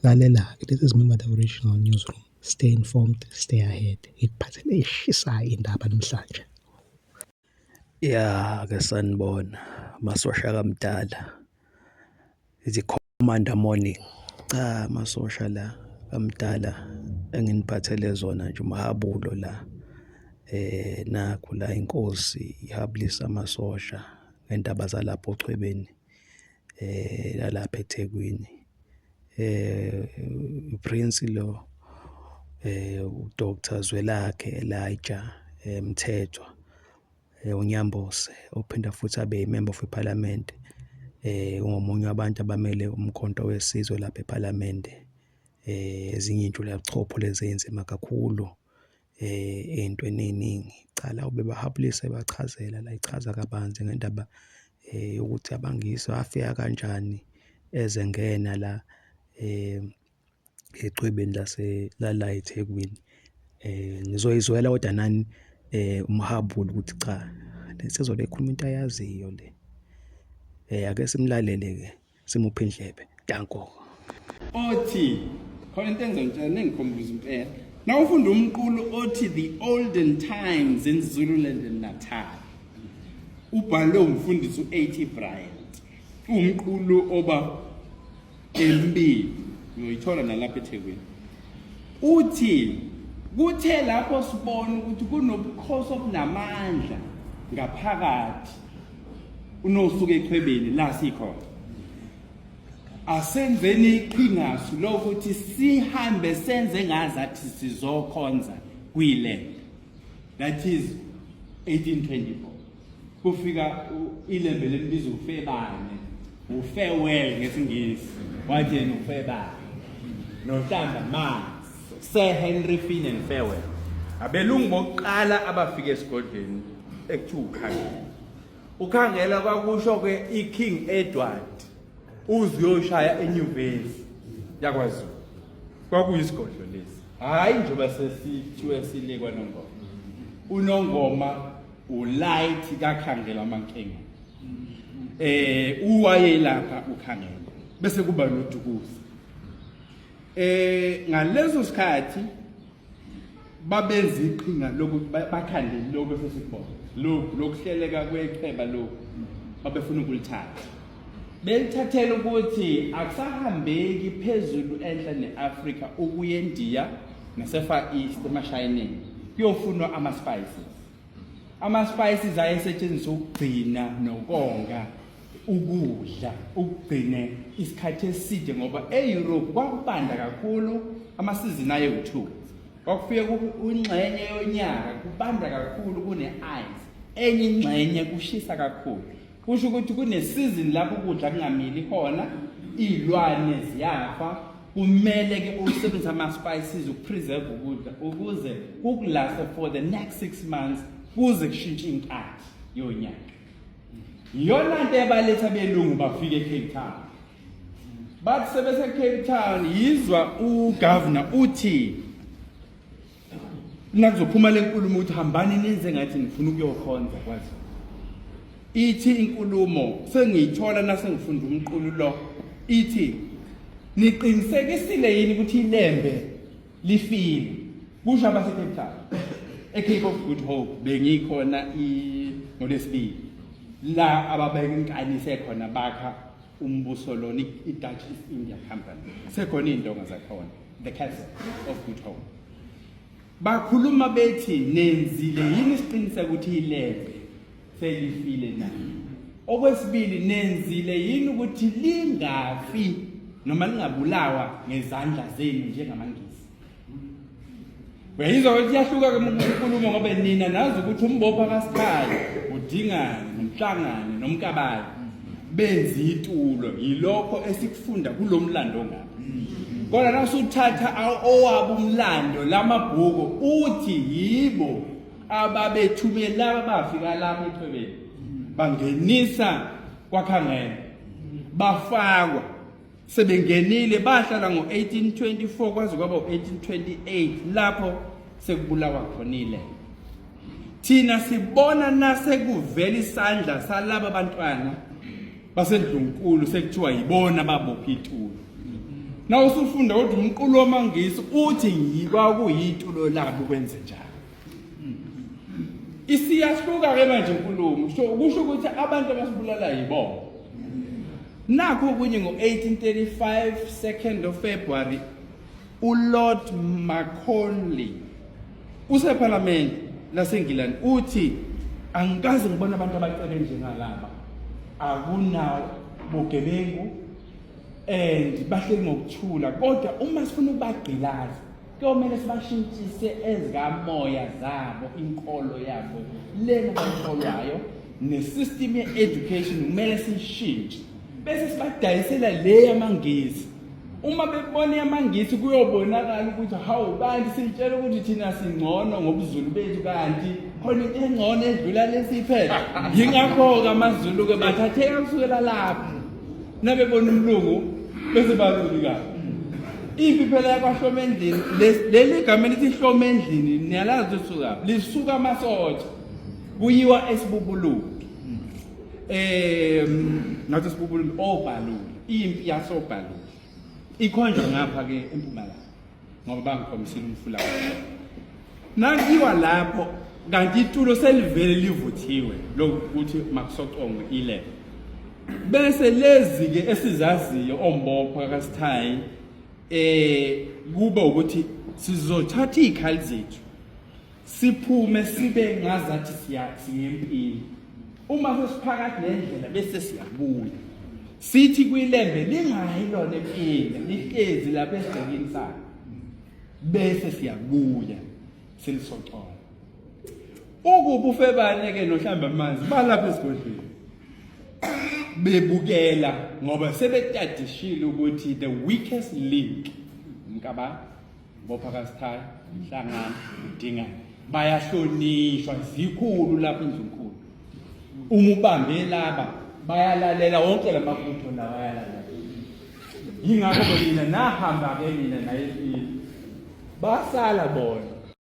Lalela, this is Member the Original Newsroom. Stay informed, stay ahead. Ikuphathele eshisayo indaba namhlanje. Ke sanibona masosha kaMdala. Ithi Commander Morning. Cha masosha la kaMdala enginiphathele zona nje umahabulo la. Nakho la inkosi ihablisa amasosha ngendaba zalapho ochwebeni lalapha eThekwini. Prince lo uDr Zwelakhe Elijah Mthethwa uNyambose ophinda futhi abe imember of parliament ungomunye wabantu abamele umkhonto wesizwe lapha eParliament ezinye into lachopho lezi enzima kakhulu entweni eningi cala ube bahablise bachazela la ichaza kabanzi ngendaba ukuthi abangiso afika kanjani ezengena la echwebeni la eThekwini nizoyizwela kodwa nani umhabulo ukuthi cha lesizobe ekhuluma into ayaziyo le ake simlalele ke simuphe indlebe danko othi khona into engizongitshela nengikhombuza impela na ufunda umqulu othi the olden times in Zululand and Natal ubhalwe umfundisi uA.T. Bryant umqulu oba embili uyoyithola nalapha eThekwini uthi kuthe lapho sibona ukuthi kunobukhosi obunamandla ngaphakathi unosuke echwebeni la sikhona asenzeni iqhingasu lokuthi sihambe senze ngazathi sizokhonza kwiland that is 1824 kufika ilembe lelibiza uFebane uFarewell ngesingisi wathi yena uFebane nohlamba manzi Sir Henry Finn and Farewell abelungu bokuqala abafika esigodlweni ekuthiwa ukhangela kwakusho ke iKing Edward uziyoshaya enyuvesi yakwaZulu kwakuyisigodlo lesi hayi njengoba sesithiwe silekwa noNgoma uNongoma ulight kakhangela amankenga uwayelapha ukhangela bese kuba noDukuza ngalezo sikhathi babenza iqhinga lokuthi bakhande lokho sesikubona lokuhleleka kwecheba lokho babefuna ukulithatha belithathela ukuthi akusahambeki phezulu enhla neAfrica ukuye eNdiya naseFar East emashinini kuyofunwa ama-spices ayesetshenziswa ukugcina nokonga ukudla ukugcine isikhathi eside ngoba eEurope kwakubanda kakhulu amasizini aye-2 kwakufike ingxenye yonyaka kubanda kakhulu kune-ice enye ingxenye kushisa kakhulu kusho ukuthi kunesizini lapho ukudla kungamili khona izilwane ziyafa kumele ke usebenzise ama-spices ukupreserve ukudla ukuze kukulasta for the next 6 months kuze kushintshe inkathi yonyaka yona into ebaletha belungu bafike eCape Town bathi sebese eCape Town yizwa ugovernor uthi nakuzophuma lenkulumo ukuthi hambani nenze ngathi ngifuna ukuyokhonza kwazi ithi inkulumo sengiyithola nasengifunda umqulu lo ithi niqinisekisile yini ukuthi ilembe lifile kusho abaseCape Town eCape of Good Hope bengikhona ngolesibili la ababeka inkanise khona bakha umbuso lona iDutch East India Company sekhona indonga zakhona the Castle of Good Hope bakhuluma bethi nenzile yini isiqiniseko ukuthi ilembe selifile na okwesibili nenzile yini ukuthi lingafi noma lingabulawa ngezandla zenu njengamangisi Weyizwa ukuthi yahluka ke unkulumo ngoba nina nazi ukuthi umbopha kaSikhaya udingana nomhlangane nomkabayi benza itulo yilokho esikufunda kulomlando ngapha kodwa nasuthatha owabo umlando lamabhuku uthi yibo ababethumela abafika lapha eChwebeni bangenisa kwakhangela bafakwa sebengenile bahlala ngo1824 kwaze kwaba u1828 lapho sekubulawa khona ile thina sibona nasekuvela isandla salabo abantwana basendlunkulu sekuthiwa yibona babopha itulo na usufunda kodwa umqulu wamangisi uthi ngikwa kuyitulo labo kwenze njalo isiyahluka ke manje inkulumo kusho ukuthi abantu abasibulala yibona nakho kunye ngo-1835 2nd of February uLord Macaulay useParliament laseNgilandi uthi angikaze ngibona abantu abacele njengalaba akunawo bugebengu and bahleli ngokuthula kodwa uma sifuna ukubagqilaza kuyomele sibashintshise ezikamoya zabo inkolo yabo lena bayikholwayo nesystem ye-education kumele siyishintshe bese sibadayisela le yamangisi uma bebona yamangisi kuyobonakala ukuthi hawu bantu sitshela ukuthi thina singcono ngobuZulu bethu kanti khona into engcono edlula lesiphethe yingakho-ke amaZulu-ke bathatheka kusukela lapho nabebona umlungu bese bazulikayo ipi phela yakwaHloma endlini leli gama lithi Hloma endlini niyalazi usuka lisuka amasotsha kuyiwa esibubuluki ngathi esibubuluki obhaluli impi yasobhaluli ikhonjwa ngapha ke eMpumalanga ngoba bangikhomisile umfula nakiwa lapho kanti itulo selivele livuthiwe lokuthi makusocongwe ile bese lezi ke esizaziyo ombopho kaSithayi kuba ukuthi sizothatha izikhali zethu siphume sibe ngazathi siyempini uma sesiphakathi nendlela bese siyabuya sithi kwilembe lingayilona empini lihlezi lapha esigcekeni sakhe bese siyabuya selisocola ukuba ufebane ke nohlamba amanzi balapha esigodlweni bebukela ngoba sebetadishile ukuthi the weakest link ngikaba bopha kaSithayi inhlangano udingana bayahlonishwa zikhulu lapha indlunkulu uma ubambe laba bayalalela wonke lamafutho la bayalalela yingakho mina nahamba ke mina naye basala bona